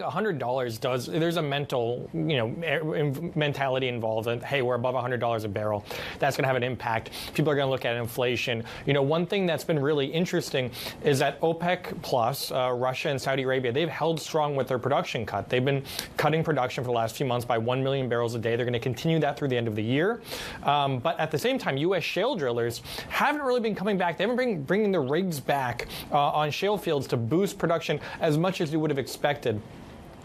$100 does, there's a mental, mentality involved. And hey, we're above $100 a barrel. That's going to have an impact. People are going to look at inflation. One thing that's been really interesting is that OPEC plus, Russia and Saudi Arabia, they've held strong with their production cut. They've been cutting production for the last few months by 1 million barrels a day. They're going to continue that through the end of the year. But at the same time, U.S. shale drillers haven't really been coming back. They haven't been bringing the rigs back on shale fields to boost production as much as you would have expected.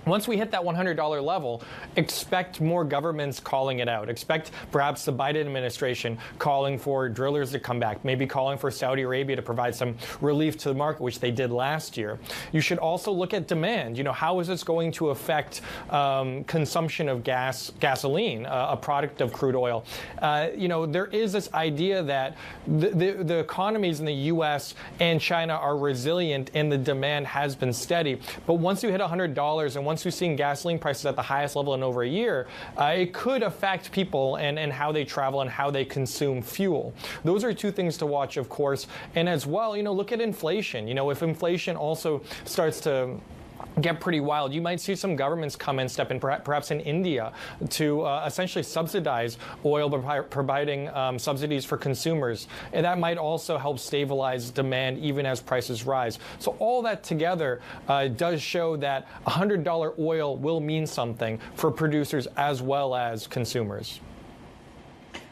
Once we hit that $100 level, expect more governments calling it out. Expect perhaps the Biden administration calling for drillers to come back, maybe calling for Saudi Arabia to provide some relief to the market, which they did last year. You should also look at demand. How is this going to affect consumption of gasoline, a product of crude oil? There is this idea that the economies in the U.S. and China are resilient and the demand has been steady. But once you hit $100 and once we've seen gasoline prices at the highest level in over a year, it could affect people and how they travel and how they consume fuel. Those are two things to watch, of course. And as well, look at inflation. If inflation also starts to get pretty wild, you might see some governments come and step in, perhaps in India, to essentially subsidize oil by providing subsidies for consumers. And that might also help stabilize demand even as prices rise. So all that together does show that $100 oil will mean something for producers as well as consumers.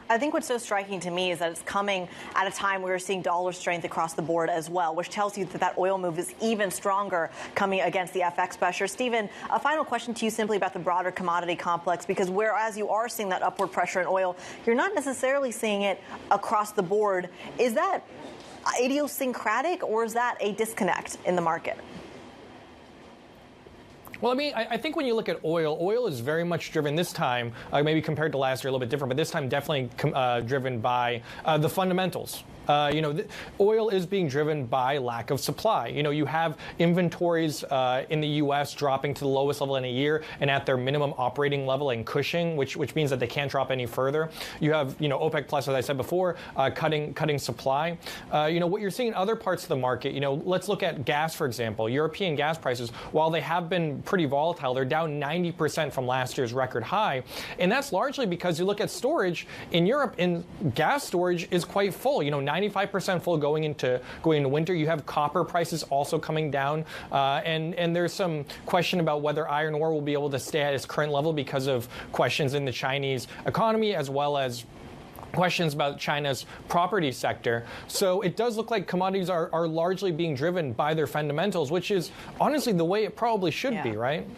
I think what's so striking to me is that it's coming at a time where we're seeing dollar strength across the board as well, which tells you that oil move is even stronger coming against the FX pressure. Stephen, a final question to you simply about the broader commodity complex, because whereas you are seeing that upward pressure in oil, you're not necessarily seeing it across the board. Is that idiosyncratic, or is that a disconnect in the market? Well, I think when you look at oil is very much driven this time, maybe compared to last year, a little bit different, but this time definitely driven by the fundamentals. Oil is being driven by lack of supply. You have inventories in the U.S. dropping to the lowest level in a year and at their minimum operating level in Cushing, which means that they can't drop any further. You have, OPEC plus, as I said before, cutting supply. What you're seeing in other parts of the market, let's look at gas, for example. European gas prices, while they have been pretty volatile, they're down 90% from last year's record high. And that's largely because you look at storage in Europe, and gas storage is quite full. 95% full going into winter. You have copper prices also coming down, and there's some question about whether iron ore will be able to stay at its current level because of questions in the Chinese economy, as well as questions about China's property sector. So it does look like commodities are largely being driven by their fundamentals, which is honestly the way it probably should be, right?